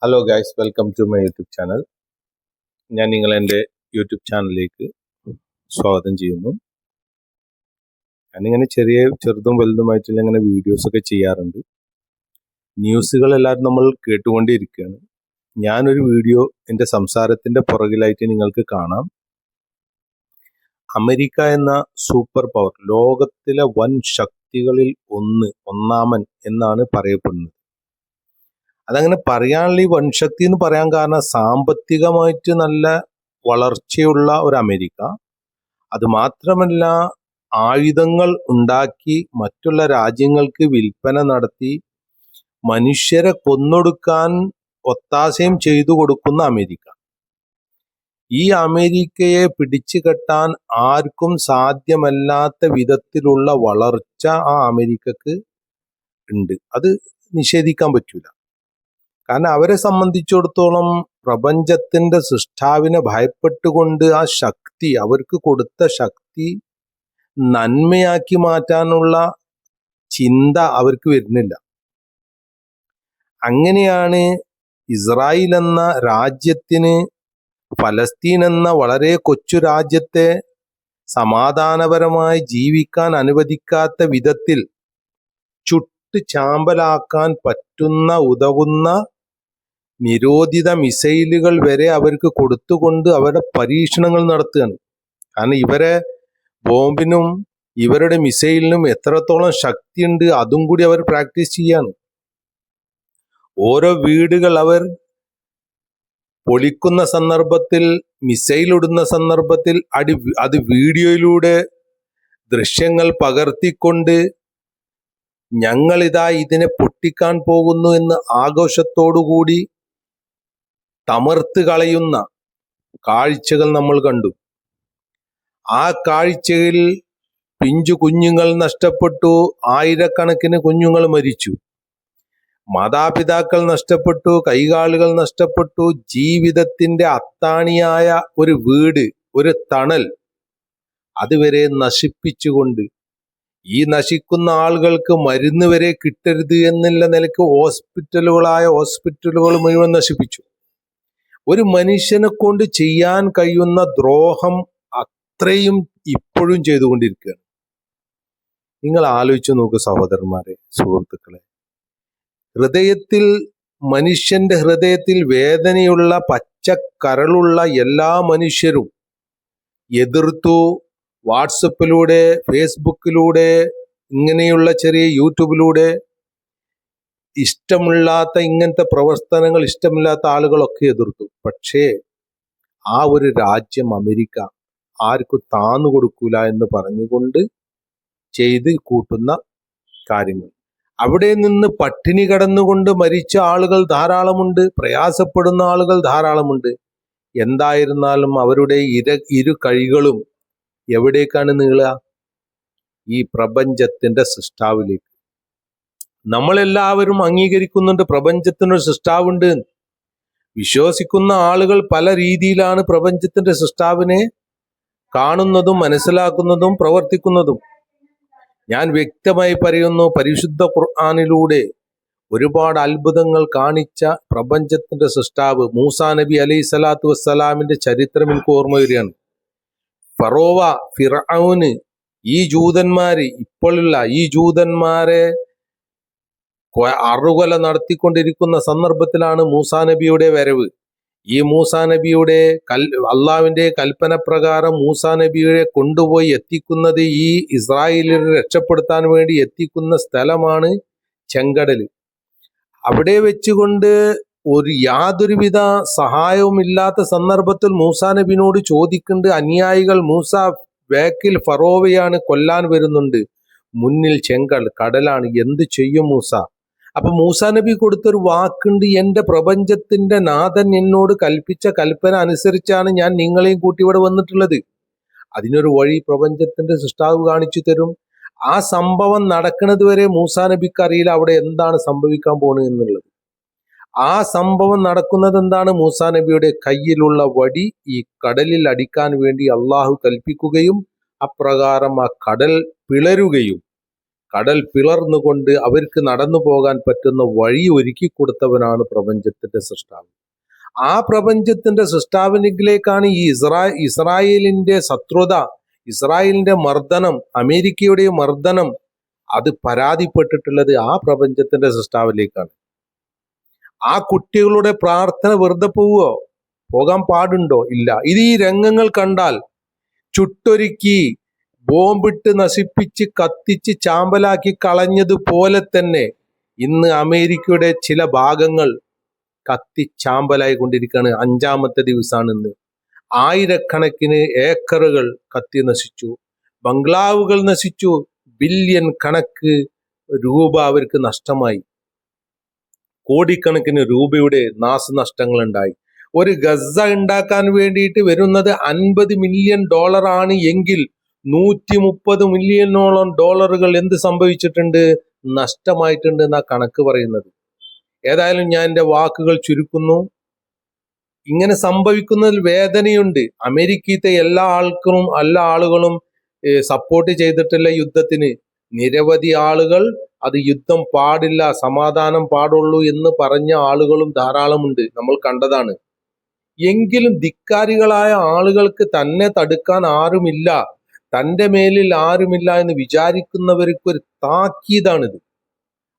Hello guys, welcome to my YouTube channel. ഞാൻ നിങ്ങളെ എൻ്റെ യൂട്യൂബ് ചാനലിലേക്ക് സ്വാഗതം ചെയ്യുന്നു. ഞാനിങ്ങനെ ചെറുതും വലുതുമായിട്ടുള്ള ഇങ്ങനെ വീഡിയോസൊക്കെ ചെയ്യാറുണ്ട്. ന്യൂസുകൾ എല്ലാവരും നമ്മൾ കേട്ടുകൊണ്ടേയിരിക്കുകയാണ്. ഞാനൊരു വീഡിയോ എൻ്റെ സംസാരത്തിൻ്റെ പുറകിലായിട്ട് നിങ്ങൾക്ക് കാണാം. അമേരിക്ക എന്ന സൂപ്പർ പവർ, ലോകത്തിലെ വൻ ശക്തികളിൽ ഒന്നാമൻ എന്നാണ് പറയപ്പെടുന്നത്. അതങ്ങനെ പറയാനുള്ള ഈ വൻശക്തി എന്ന് പറയാൻ കാരണം സാമ്പത്തികമായിട്ട് നല്ല വളർച്ചയുള്ള ഒരു അമേരിക്ക, അത് മാത്രമല്ല ആയുധങ്ങൾ ഉണ്ടാക്കി മറ്റുള്ള രാജ്യങ്ങൾക്ക് വിൽപ്പന നടത്തി മനുഷ്യരെ കൊന്നൊടുക്കാൻ ഒത്താശയും ചെയ്തു കൊടുക്കുന്ന അമേരിക്ക. ഈ അമേരിക്കയെ പിടിച്ചു കെട്ടാൻ ആർക്കും സാധ്യമല്ലാത്ത വിധത്തിലുള്ള വളർച്ച ആ അമേരിക്കക്ക് ഉണ്ട്. അത് നിഷേധിക്കാൻ പറ്റൂല. കാരണം അവരെ സംബന്ധിച്ചിടത്തോളം പ്രപഞ്ചത്തിന്റെ സൃഷ്ടാവിനെ ഭയപ്പെട്ടുകൊണ്ട് ആ ശക്തി, അവർക്ക് കൊടുത്ത ശക്തി നന്മയാക്കി മാറ്റാനുള്ള ചിന്ത അവർക്ക് വരുന്നില്ല. അങ്ങനെയാണ് ഇസ്രായേൽ എന്ന രാജ്യത്തിന് ഫലസ്തീൻ എന്ന വളരെ കൊച്ചു രാജ്യത്തെ സമാധാനപരമായി ജീവിക്കാൻ അനുവദിക്കാത്ത വിധത്തിൽ ചുട്ട് ചാമ്പലാക്കാൻ ഉതകുന്ന നിരോധിത മിസൈലുകൾ വരെ അവർക്ക് കൊടുത്തുകൊണ്ട് അവരുടെ പരീക്ഷണങ്ങൾ നടത്തുകയാണ്. കാരണം ഇവരെ ബോംബിനും ഇവരുടെ മിസൈലിനും എത്രത്തോളം ശക്തിയുണ്ട് അതും കൂടി അവർ പ്രാക്ടീസ് ചെയ്യാണ്. ഓരോ വീടുകൾ അവർ പൊളിക്കുന്ന സന്ദർഭത്തിൽ, മിസൈൽ ഇടുന്ന സന്ദർഭത്തിൽ അത് വീഡിയോയിലൂടെ ദൃശ്യങ്ങൾ പകർത്തിക്കൊണ്ട് ഞങ്ങളിതാ ഇതിനെ പൊട്ടിക്കാൻ പോകുന്നു എന്ന് ആഘോഷത്തോടുകൂടി തമർത്ത് കളയുന്ന കാഴ്ചകൾ നമ്മൾ കണ്ടു. ആ കാഴ്ചയിൽ പിഞ്ചു കുഞ്ഞുങ്ങൾ നഷ്ടപ്പെട്ടു, ആയിരക്കണക്കിന് കുഞ്ഞുങ്ങൾ മരിച്ചു, മാതാപിതാക്കൾ നഷ്ടപ്പെട്ടു, കൈകാലുകൾ നഷ്ടപ്പെട്ടു. ജീവിതത്തിന്റെ അത്താണിയായ ഒരു വീട്, ഒരു തണൽ, അതുവരെ നശിപ്പിച്ചുകൊണ്ട് ഈ നശിക്കുന്ന ആളുകൾക്ക് മരുന്ന് വരെ കിട്ടരുത് എന്നുള്ള നിലയ്ക്ക് ഹോസ്പിറ്റലുകൾ മുഴുവൻ നശിപ്പിച്ചു. ഒരു മനുഷ്യനെ കൊണ്ട് ചെയ്യാൻ കഴിയുന്ന ദ്രോഹം അത്രയും ഇപ്പോഴും ചെയ്തുകൊണ്ടിരിക്കുകയാണ്. നിങ്ങൾ ആലോചിച്ച് നോക്കൂ സഹോദരന്മാരെ, സുഹൃത്തുക്കളെ. മനുഷ്യന്റെ ഹൃദയത്തിൽ വേദനയുള്ള പച്ചക്കരളുള്ള എല്ലാ മനുഷ്യരും എതിർത്തു. വാട്സപ്പിലൂടെ, ഫേസ്ബുക്കിലൂടെ, ഇങ്ങനെയുള്ള ചെറിയ യൂട്യൂബിലൂടെ ഇങ്ങനത്തെ പ്രവർത്തനങ്ങൾ ഇഷ്ടമില്ലാത്ത ആളുകളൊക്കെ എതിർത്തു. പക്ഷേ ആ ഒരു രാജ്യം അമേരിക്ക ആർക്കും താന്നു കൊടുക്കൂല എന്ന് പറഞ്ഞുകൊണ്ട് ചെയ്ത് കൂട്ടുന്ന കാര്യങ്ങൾ, അവിടെ നിന്ന് പട്ടിണി കടന്നുകൊണ്ട് മരിച്ച ആളുകൾ ധാരാളമുണ്ട്, പ്രയാസപ്പെടുന്ന ആളുകൾ ധാരാളമുണ്ട്. എന്തായിരുന്നാലും അവരുടെ ഇരു കൈകളും എവിടേക്കാണ് നീളുക? ഈ പ്രപഞ്ചത്തിന്റെ സൃഷ്ടാവിലേക്ക്. നമ്മളെല്ലാവരും അംഗീകരിക്കുന്നുണ്ട് പ്രപഞ്ചത്തിനൊരു സൃഷ്ടാവുണ്ട്. വിശ്വസിക്കുന്ന ആളുകൾ പല രീതിയിലാണ് പ്രപഞ്ചത്തിന്റെ സൃഷ്ടാവിനെ കാണുന്നതും മനസ്സിലാക്കുന്നതും പ്രവർത്തിക്കുന്നതും. ഞാൻ വ്യക്തമായി പറയുന്നു, പരിശുദ്ധ ഖുർആനിലൂടെ ഒരുപാട് അത്ഭുതങ്ങൾ കാണിച്ച പ്രപഞ്ചത്തിന്റെ സൃഷ്ടാവ് മൂസാ നബി അലൈഹി സ്വലാത്തു വസ്സലാമിന്റെ ചരിത്രം എനിക്ക് ഓർമ്മ വരികയാണ്. ഫിർഔന് ഈ ജൂതന്മാര്, ഇപ്പോഴുള്ള ഈ ജൂതന്മാരെ അറുകൊല നടത്തിക്കൊണ്ടിരിക്കുന്ന സന്ദർഭത്തിലാണ് മൂസാ നബിയുടെ വരവ്. ഈ മൂസാ നബിയുടെ അള്ളാഹുവിന്റെ കൽപ്പന പ്രകാരം മൂസാ നബിയെ കൊണ്ടുപോയി എത്തിക്കുന്നത്, ഈ ഇസ്രായേലിനെ രക്ഷപ്പെടുത്താൻ വേണ്ടി എത്തിക്കുന്ന സ്ഥലമാണ് ചെങ്കടല്. അവിടെ വെച്ചുകൊണ്ട് യാതൊരുവിധ സഹായവും ഇല്ലാത്ത സന്ദർഭത്തിൽ മൂസാ നബിനോട് ചോദിക്കുന്നുണ്ട് അനുയായികൾ, മൂസ വേക്കിൽ ഫറോവയാണ് കൊല്ലാൻ വരുന്നുണ്ട്, മുന്നിൽ കടലാണ്, എന്ത് ചെയ്യും മൂസ? അപ്പൊ മൂസാ നബി കൊടുത്തൊരു വാക്കുണ്ട്, എന്റെ പ്രപഞ്ചത്തിന്റെ നാഥൻ എന്നോട് കൽപ്പിച്ച കൽപ്പന അനുസരിച്ചാണ് ഞാൻ നിങ്ങളെയും കൂട്ടി ഇവിടെ വന്നിട്ടുള്ളത്. അതിനൊരു വഴി പ്രപഞ്ചത്തിന്റെ സൃഷ്ടാവ് കാണിച്ചു തരും. ആ സംഭവം നടക്കുന്നത് വരെ മൂസാ നബിക്ക് അറിയില്ല അവിടെ എന്താണ് സംഭവിക്കാൻ പോകുന്നത് എന്നുള്ളത്. ആ സംഭവം നടക്കുന്നത് എന്താണ്? മൂസാ നബിയുടെ കയ്യിലുള്ള വടി ഈ കടലിൽ അടിക്കാൻ വേണ്ടി അള്ളാഹു കൽപ്പിക്കുകയും അപ്രകാരം ആ കടൽ പിളരുകയും കടൽ പിളർന്നുകൊണ്ട് അവർക്ക് നടന്നു പോകാൻ പറ്റുന്ന വഴി ഒരുക്കി കൊടുത്തവനാണ് പ്രപഞ്ചത്തിന്റെ സൃഷ്ടാവ്. ആ പ്രപഞ്ചത്തിന്റെ സൃഷ്ടാവിനിലേക്കാണ് ഈ ഇസ്രായേലിന്റെ ശത്രുത, ഇസ്രായേലിന്റെ മർദ്ദനം, അമേരിക്കയുടെ മർദ്ദനം അത് പരാതിപ്പെട്ടിട്ടുള്ളത് ആ പ്രപഞ്ചത്തിന്റെ സൃഷ്ടാവിലേക്കാണ്. ആ കുട്ടികളുടെ പ്രാർത്ഥന വെറുതെ പോവുമോ? പോകാൻ പാടുണ്ടോ? ഇല്ല. ഇത് ഈ രംഗങ്ങൾ കണ്ടാൽ ചുട്ടൊരുക്കി ബോംബിട്ട് നശിപ്പിച്ച് കത്തിച്ച് ചാമ്പലാക്കി കളഞ്ഞതുപോലെ തന്നെ ഇന്ന് അമേരിക്കയുടെ ചില ഭാഗങ്ങൾ കത്തിച്ചാമ്പലായി കൊണ്ടിരിക്കുകയാണ്. 5-ാമത്തെ ദിവസമാണ് ഇന്ന്. ആയിരക്കണക്കിന് ഏക്കറുകൾ കത്തി നശിച്ചു, ബംഗ്ലാവുകൾ നശിച്ചു, ബില്യൺ കണക്ക് രൂപ അവർക്ക് നഷ്ടമായി, കോടിക്കണക്കിന് രൂപയുടെ നാശനഷ്ടങ്ങൾ ഉണ്ടായി. ഒരു ഗസ ഉണ്ടാക്കാൻ വേണ്ടിയിട്ട് വരുന്നത് $50 മില്യൺ ആണ് എങ്കിൽ 130 മില്യണോളം ഡോളറുകൾ എന്ത് സംഭവിച്ചിട്ടുണ്ട്? നഷ്ടമായിട്ടുണ്ട് എന്നാ കണക്ക് പറയുന്നത്. ഏതായാലും ഞാൻ എൻ്റെ വാക്കുകൾ ചുരുക്കുന്നു. ഇങ്ങനെ സംഭവിക്കുന്നതിൽ വേദനയുണ്ട്. അമേരിക്കയിലത്തെ എല്ലാ ആളുകളും സപ്പോർട്ട് ചെയ്തിട്ടില്ല യുദ്ധത്തിന്. നിരവധി ആളുകൾ അത് യുദ്ധം പാടില്ല, സമാധാനം പാടുള്ളൂ എന്ന് പറഞ്ഞ ആളുകളും ധാരാളമുണ്ട്, നമ്മൾ കണ്ടതാണ്. എങ്കിലും ധിക്കാരികളായ ആളുകൾക്ക് തന്നെ തടുക്കാൻ ആരുമില്ല, തൻ്റെ മേലിൽ ആരുമില്ല എന്ന് വിചാരിക്കുന്നവർക്ക് ഒരു താക്കീതാണിത്.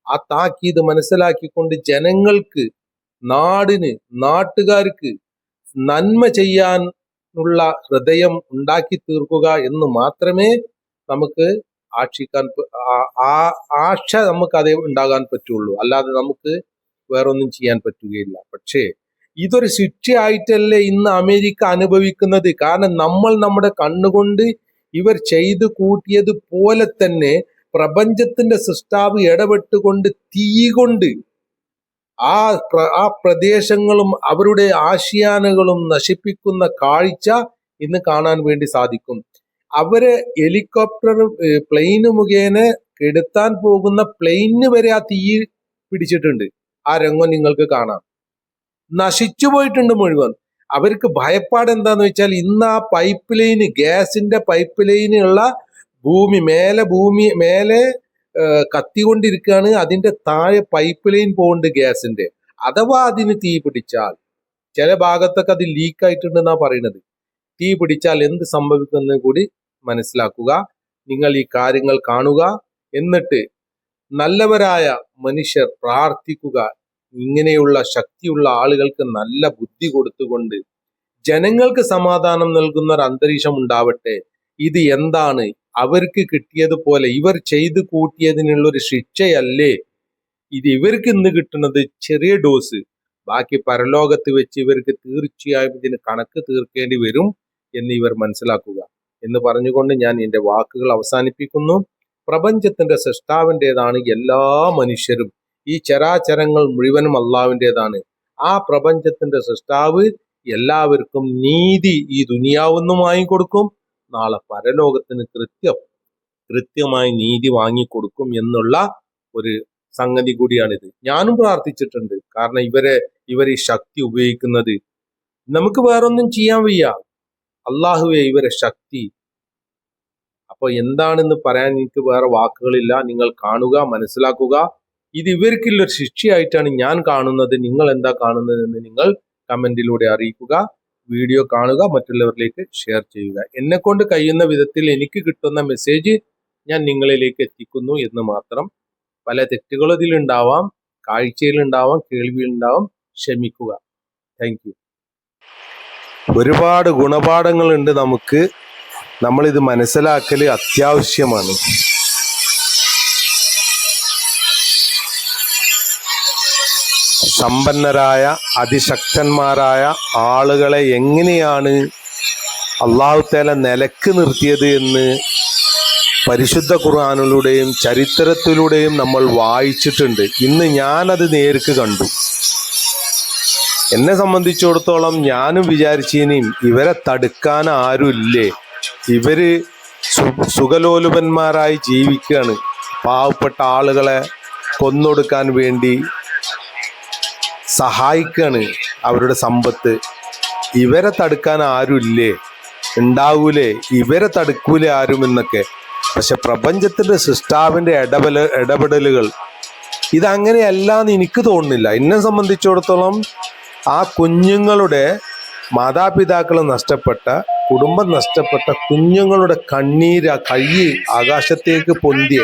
ആ താക്കീത് മനസ്സിലാക്കിക്കൊണ്ട് ജനങ്ങൾക്ക്, നാടിന്, നാട്ടുകാർക്ക് നന്മ ചെയ്യാനുള്ള ഹൃദയം ഉണ്ടാക്കി തീർക്കുക എന്ന് മാത്രമേ നമുക്ക് ആശ നമുക്ക് അതേ ഉണ്ടാകാൻ പറ്റുള്ളൂ. അല്ലാതെ നമുക്ക് വേറൊന്നും ചെയ്യാൻ പറ്റുകയില്ല. പക്ഷേ ഇതൊരു ശിക്ഷയായിട്ടല്ലേ ഇന്ന് അമേരിക്ക അനുഭവിക്കുന്നത്. കാരണം നമ്മൾ നമ്മുടെ കണ്ണുകൊണ്ട് ഇവർ ചെയ്തു കൂട്ടിയത് പോലെ തന്നെ പ്രപഞ്ചത്തിന്റെ സൃഷ്ടാവ് ഇടപെട്ടുകൊണ്ട് തീ കൊണ്ട് ആ പ്രദേശങ്ങളും അവരുടെ ആശിയാനകളും നശിപ്പിക്കുന്ന കാഴ്ച ഇന്ന് കാണാൻ വേണ്ടി സാധിക്കും. അവരെ ഹെലികോപ്റ്റർ പ്ലെയിന് മുഖേന കെടുത്താൻ പോകുന്ന പ്ലെയിന് വരെ ആ തീ പിടിച്ചിട്ടുണ്ട്. ആ രംഗം നിങ്ങൾക്ക് കാണാം. നശിച്ചു പോയിട്ടുണ്ട് മുഴുവൻ. അവർക്ക് ഭയപ്പാട് എന്താന്ന് വെച്ചാൽ ഇന്ന് ആ പൈപ്പ് ലൈന്, ഗ്യാസിന്റെ പൈപ്പ് ലൈനുള്ള ഭൂമി മേലെ കത്തിക്കൊണ്ടിരിക്കുകയാണ്. അതിന്റെ താഴെ പൈപ്പ് ലൈൻ പോകുന്നുണ്ട് ഗ്യാസിന്റെ. അഥവാ അതിന് തീ പിടിച്ചാൽ, ചില ഭാഗത്തൊക്കെ അത് ലീക്കായിട്ടുണ്ടെന്നാ പറയുന്നത്, തീ പിടിച്ചാൽ എന്ത് സംഭവിക്കുമെന്ന് കൂടി മനസ്സിലാക്കുക. നിങ്ങൾ ഈ കാര്യങ്ങൾ കാണുക. എന്നിട്ട് നല്ലവരായ മനുഷ്യർ പ്രാർത്ഥിക്കുക. ഇങ്ങനെയുള്ള ശക്തിയുള്ള ആളുകൾക്ക് നല്ല ബുദ്ധി കൊടുത്തുകൊണ്ട് ജനങ്ങൾക്ക് സമാധാനം നൽകുന്ന ഒരു അന്തരീക്ഷം ഉണ്ടാവട്ടെ. ഇത് എന്താണ് അവർക്ക് കിട്ടിയതുപോലെ ഇവർ ചെയ്തു കൂട്ടിയതിനുള്ള ഒരു ശിക്ഷയല്ലേ ഇത്? ഇവർക്ക് ഇന്ന് കിട്ടുന്നത് ചെറിയ ഡോസ്, ബാക്കി പരലോകത്ത് വെച്ച് ഇവർക്ക് തീർച്ചയായും ഇതിന് കണക്ക് തീർക്കേണ്ടി വരും എന്ന് ഇവർ മനസ്സിലാക്കുക എന്ന് പറഞ്ഞുകൊണ്ട് ഞാൻ എൻ്റെ വാക്കുകൾ അവസാനിപ്പിക്കുന്നു. പ്രപഞ്ചത്തിന്റെ സൃഷ്ടാവിൻ്റെതാണ് എല്ലാ മനുഷ്യരും. ഈ ചരാചരങ്ങൾ മുഴുവനും അള്ളാഹുവിൻ്റെതാണ്. ആ പ്രപഞ്ചത്തിന്റെ സൃഷ്ടാവ് എല്ലാവർക്കും നീതി ഈ ദുനിയാവെന്നും വാങ്ങിക്കൊടുക്കും, നാളെ പരലോകത്തിന് കൃത്യമായി നീതി വാങ്ങിക്കൊടുക്കും എന്നുള്ള ഒരു സംഗതി കൂടിയാണിത്. ഞാനും പ്രാർത്ഥിച്ചിട്ടുണ്ട്. കാരണം ഇവർ ഈ ശക്തി ഉപയോഗിക്കുന്നത് നമുക്ക് വേറൊന്നും ചെയ്യാൻ വയ്യ. അള്ളാഹുവേ ഇവരെ ശക്തി. അപ്പൊ എന്താണെന്ന് പറയാൻ എനിക്ക് വേറെ വാക്കുകളില്ല. നിങ്ങൾ കാണുക, മനസ്സിലാക്കുക. ഇത് ഇവർക്കുള്ളൊരു ശിക്ഷയായിട്ടാണ് ഞാൻ കാണുന്നത്. നിങ്ങൾ എന്താ കാണുന്നതെന്ന് നിങ്ങൾ കമന്റിലൂടെ അറിയിക്കുക. വീഡിയോ കാണുക, മറ്റുള്ളവരിലേക്ക് ഷെയർ ചെയ്യുക. എന്നെ കൊണ്ട് കഴിയുന്ന വിധത്തിൽ എനിക്ക് കിട്ടുന്ന മെസ്സേജ് ഞാൻ നിങ്ങളിലേക്ക് എത്തിക്കുന്നു എന്ന് മാത്രം. പല തെറ്റുകൾ ഇതിലുണ്ടാവാം, കാഴ്ചയിലുണ്ടാവാം, കേൾവിയിലുണ്ടാവാം. ക്ഷമിക്കുക. Thank you. ഒരുപാട് ഗുണപാഠങ്ങളുണ്ട് നമുക്ക്. നമ്മളിത് മനസ്സിലാക്കല് അത്യാവശ്യമാണ്. സമ്പന്നരായ അതിശക്തന്മാരായ ആളുകളെ എങ്ങനെയാണ് അല്ലാഹു തആല നിലക്ക് നിർത്തിയത് എന്ന് പരിശുദ്ധ ഖുർആനിലൂടെയും ചരിത്രത്തിലൂടെയും നമ്മൾ വായിച്ചിട്ടുണ്ട്. ഇന്ന് ഞാനത് നേർക്ക് കണ്ടു. എന്നെ സംബന്ധിച്ചിടത്തോളം ഞാനും വിചാരിച്ചീനും ഇവരെ തടുക്കാൻ ആരുമില്ലേ, ഇവര് സുഖലോലുപന്മാരായി ജീവിക്കുകയാണ്, പാവപ്പെട്ട ആളുകളെ കൊന്നൊടുക്കാൻ വേണ്ടി സഹായിക്കാണ് അവരുടെ സമ്പത്ത്. ഇവരെ തടുക്കാൻ ആരുമില്ലേ, ഉണ്ടാവൂലേ, ഇവരെ തടുക്കൂലേ ആരും എന്നൊക്കെ. പക്ഷെ പ്രപഞ്ചത്തിന്റെ സൃഷ്ടാവിന്റെ ഇടപെടലുകൾ ഇതങ്ങനെയല്ലാന്ന് എനിക്ക് തോന്നുന്നില്ല. എന്നെ സംബന്ധിച്ചിടത്തോളം ആ കുഞ്ഞുങ്ങളുടെ മാതാപിതാക്കൾ നഷ്ടപ്പെട്ട, കുടുംബം നഷ്ടപ്പെട്ട കുഞ്ഞുങ്ങളുടെ കണ്ണീര് ആ കൈ ആകാശത്തേക്ക് പൊന്തിയ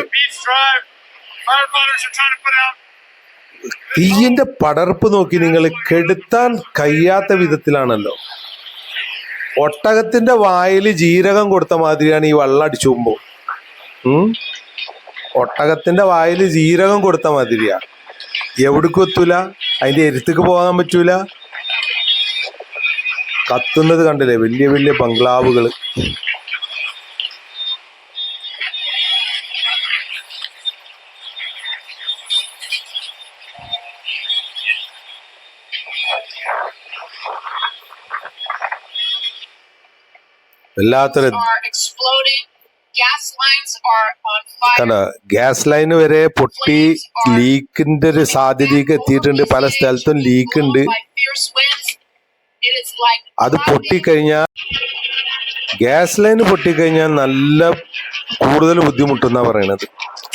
തീയിന്റെ പടർപ്പ് നോക്കി നിങ്ങൾ, കെടുത്താൻ കഴിയാത്ത വിധത്തിലാണല്ലോ. ഒട്ടകത്തിന്റെ വായിൽ ജീരകം കൊടുത്ത മാതിരിയാണ് ഈ വെള്ളം അടിച്ചു പോകുമ്പോ. ഒട്ടകത്തിന്റെ വായിൽ ജീരകം കൊടുത്ത മാതിരിയാ. എവിടേക്കും എത്തൂല, അതിന്റെ എരുത്തേക്ക് പോകാൻ പറ്റൂല. കത്തുന്നത് കണ്ടില്ലേ, വലിയ വലിയ ബംഗ്ലാവുകൾ. വല്ലാത്തൊരു കണ്ട, ഗ്യാസ് ലൈൻ വരെ പൊട്ടി ലീക്കിന്റെ ഒരു സാധ്യതയൊക്കെ എത്തിയിട്ടുണ്ട്. പല സ്ഥലത്തും ലീക്ക് ഉണ്ട്. അത് പൊട്ടിക്കഴിഞ്ഞാൽ, ഗ്യാസ് ലൈൻ പൊട്ടിക്കഴിഞ്ഞാൽ നല്ല കൂടുതൽ ബുദ്ധിമുട്ടെന്നാ പറയണത്.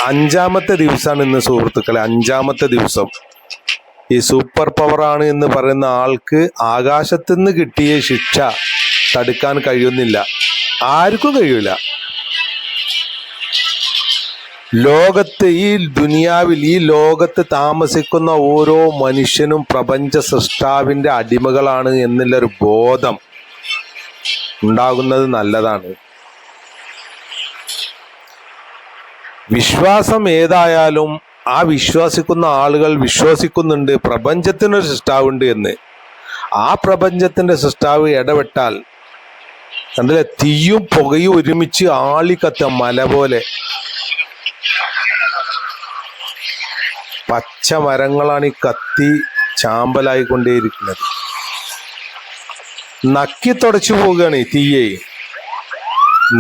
5ാമത്തെ ദിവസമാണ് ഇന്ന് സുഹൃത്തുക്കളെ, 5ാമത്തെ ദിവസം. ഈ സൂപ്പർ പവറാണ് എന്ന് പറയുന്ന ആൾക്ക് ആകാശത്തുനിന്ന് കിട്ടിയ ശിക്ഷ തടുക്കാൻ കഴിയുന്നില്ല. ആർക്കും കഴിയൂല. ലോകത്ത്, ഈ ദുനിയാവിൽ, ഈ ലോകത്ത് താമസിക്കുന്ന ഓരോ മനുഷ്യനും പ്രപഞ്ച സൃഷ്ടാവിന്റെ അടിമകളാണ് എന്നുള്ളൊരു ബോധം ഉണ്ടാകുന്നത് നല്ലതാണ്. വിശ്വാസം ഏതായാലും ആ വിശ്വസിക്കുന്ന ആളുകൾ വിശ്വസിക്കുന്നുണ്ട് പ്രപഞ്ചത്തിനൊരു സൃഷ്ടാവുണ്ട് എന്ന്. ആ പ്രപഞ്ചത്തിന്റെ സൃഷ്ടാവ് ഇടപെട്ടാൽ കണ്ടില്ലേ, തീയും പുകയും ഒരുമിച്ച് ആളിക്കത്ത മല പോലെ. പച്ച മരങ്ങളാണ് ഈ കത്തി ചാമ്പലായിക്കൊണ്ടേയിരിക്കുന്നത്. നക്കിത്തുടച്ചു പോവുകയാണ് ഈ തീയെ,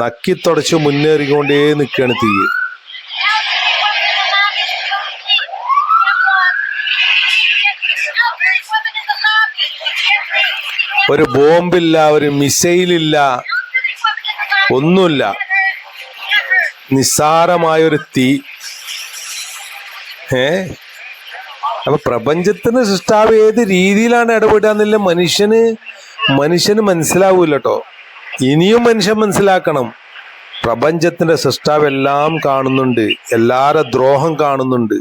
നക്കിത്തുടച്ച് മുന്നേറിക്കൊണ്ടേ നിൽക്കുകയാണ് തീയെ. ഒരു ബോംബില്ല, ഒരു മിസൈലില്ല, ഒന്നുമില്ല. നിസ്സാരമായൊരു തീ. അപ്പൊ പ്രപഞ്ചത്തിന് സൃഷ്ടാവ് ഏത് രീതിയിലാണ് ഇടപെടാന്നില്ല മനുഷ്യന് മനസ്സിലാവൂല കേട്ടോ. ഇനിയും മനുഷ്യൻ മനസ്സിലാക്കണം. പ്രപഞ്ചത്തിന്റെ സൃഷ്ടാവ് എല്ലാം കാണുന്നുണ്ട്, എല്ലാരെ ദ്രോഹം കാണുന്നുണ്ട്.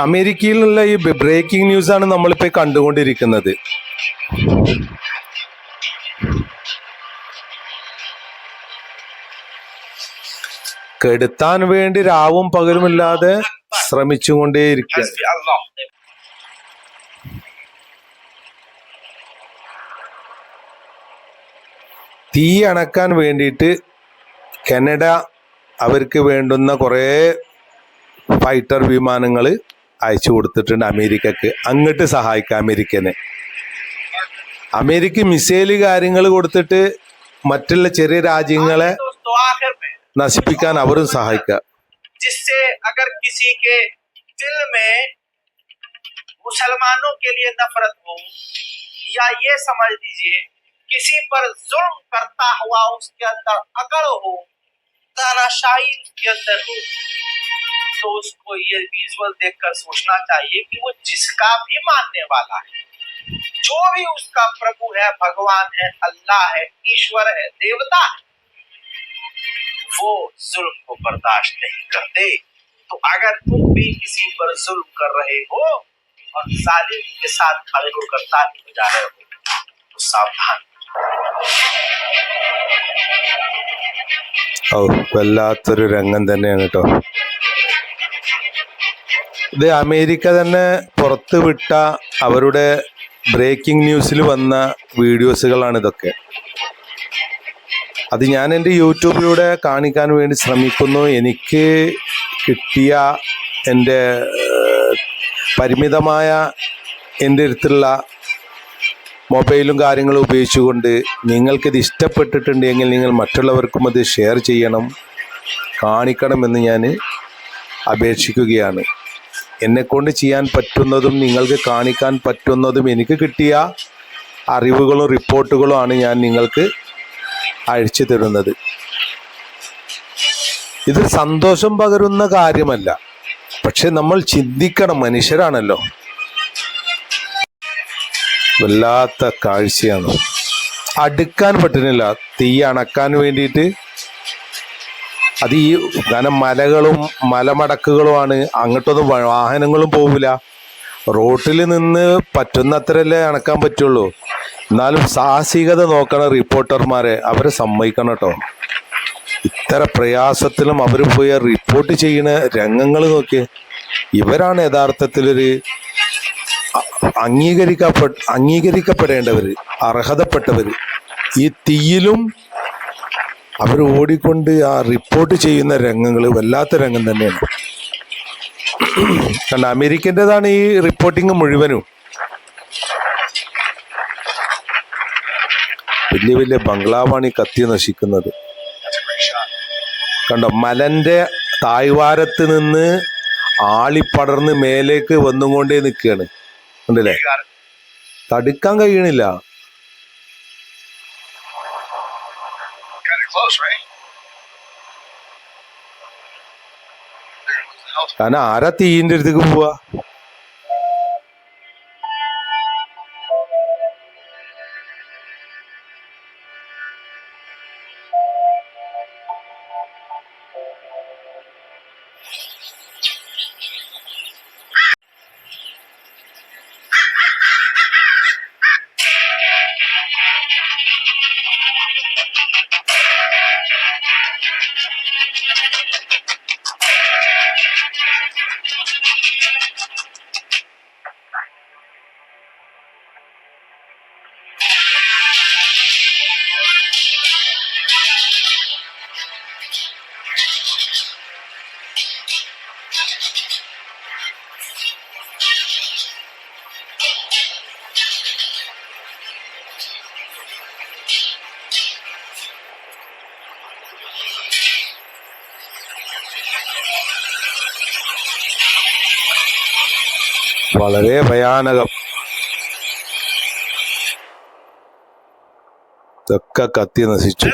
അമേരിക്കയിലുള്ള ഈ ബ്രേക്കിംഗ് ന്യൂസ് ആണ് നമ്മളിപ്പോ കണ്ടുകൊണ്ടിരിക്കുന്നത്. കെടുത്താൻ വേണ്ടി രാവും പകലുമില്ലാതെ ശ്രമിച്ചുകൊണ്ടേയിരിക്കുക. തീ അണക്കാൻ വേണ്ടിയിട്ട് കാനഡ അവർക്ക് വേണ്ടുന്ന കുറേ ഫൈറ്റർ വിമാനങ്ങൾ അയച്ചു കൊടുത്തിട്ടുണ്ട് അമേരിക്കക്ക്, അങ്ങോട്ട് സഹായിക്കാം അമേരിക്കനെ. അമേരിക്ക മിസൈല് കാര്യങ്ങൾ കൊടുത്തിട്ട് മറ്റുള്ള ചെറിയ രാജ്യങ്ങളെ നശിപ്പിക്കാൻ അവരും സഹായിക്കാം. मुसलमानों के लिए नफरत हो या ये समझ लीजिए किसी पर जुल्म करता हुआ उसके अंदर अकड़ हो, तानाशाही उसके अंदर हो, तो उसको ये विजुअल देखकर सोचना चाहिए कि वो जिसका भी मानने वाला है, जो भी उसका प्रभु है, भगवान है, अल्लाह है, ईश्वर है, देवता है, वो जुल्म को बर्दाश्त नहीं करते। तो अगर तुम भी किसी पर जुल्म कर रहे हो और जालिम के साथ खड़े होकर ताली बजा रहे हो तो सावधान। വല്ലാത്തൊരു രംഗം തന്നെയാണ് കേട്ടോ ഇത്. അമേരിക്ക തന്നെ പുറത്ത് വിട്ട അവരുടെ ബ്രേക്കിംഗ് ന്യൂസിൽ വന്ന വീഡിയോസുകളാണ് ഇതൊക്കെ. അത് ഞാൻ എൻ്റെ യൂട്യൂബിലൂടെ കാണിക്കാൻ വേണ്ടി ശ്രമിക്കുന്നു. എനിക്ക് കിട്ടിയ എൻ്റെ പരിമിതമായ എൻ്റെ അടുത്തുള്ള മൊബൈലും കാര്യങ്ങളും ഉപയോഗിച്ചുകൊണ്ട് നിങ്ങൾക്കിത് ഇഷ്ടപ്പെട്ടിട്ടുണ്ടെങ്കിൽ നിങ്ങൾ മറ്റുള്ളവർക്കും അത് ഷെയർ ചെയ്യണം, കാണിക്കണമെന്ന് ഞാൻ അപേക്ഷിക്കുകയാണ്. എന്നെക്കൊണ്ട് ചെയ്യാൻ പറ്റുന്നതും നിങ്ങൾക്ക് കാണിക്കാൻ പറ്റുന്നതും എനിക്ക് കിട്ടിയ അറിവുകളും റിപ്പോർട്ടുകളുമാണ് ഞാൻ നിങ്ങൾക്ക് അയച്ചു തരുന്നത്. ഇത് സന്തോഷം പകരുന്ന കാര്യമല്ല, പക്ഷെ നമ്മൾ ചിന്തിക്കണം, മനുഷ്യരാണല്ലോ. വല്ലാത്ത കാഴ്ചയാണ്. അടുക്കാൻ പറ്റുന്നില്ല, തീ അണക്കാൻ വേണ്ടിയിട്ട്. അത് ഈ കാരണം മലകളും മലമടക്കുകളുമാണ്, അങ്ങോട്ടൊന്നും വാഹനങ്ങളും പോവില്ല. റോട്ടിൽ നിന്ന് പറ്റുന്നത്രല്ലേ അണക്കാൻ പറ്റുള്ളൂ. എന്നാലും സാഹസികത നോക്കണ റിപ്പോർട്ടർമാരെ അവരെ സമ്മതിക്കണം കേട്ടോ. ഇത്ര പ്രയാസത്തിലും അവർ പോയി റിപ്പോർട്ട് ചെയ്യുന്ന രംഗങ്ങൾ നോക്കിയേ. ഇവരാണ് യഥാർത്ഥത്തിലൊരു അംഗീകരിക്കപ്പെടേണ്ടവർ, അർഹതപ്പെട്ടവർ. ഈ തീയിലും അവർ ഓടിക്കൊണ്ട് ആ റിപ്പോർട്ട് ചെയ്യുന്ന രംഗങ്ങൾ വല്ലാത്ത രംഗം തന്നെയാണ്. കണ്ട, അമേരിക്കൻ്റെതാണ് ഈ റിപ്പോർട്ടിങ് മുഴുവനും. വലിയ വലിയ ബംഗ്ലാവാണ് ഈ കത്തി നശിക്കുന്നത്. കണ്ടോ, മലന്റെ താഴ്വാരത്ത് നിന്ന് ആളിപ്പടർന്ന് മേലേക്ക് വന്നുകൊണ്ടേ നിൽക്കുകയാണ്. ഉണ്ടല്ലേ, തടുക്കാൻ കഴിയണില്ല. കാരണം ആരാ തീയിന്റെ അടുത്തേക്ക് പോവാ? വളരെ ഭയാനകം. ഇതൊക്കെ കത്തി നശിച്ചു.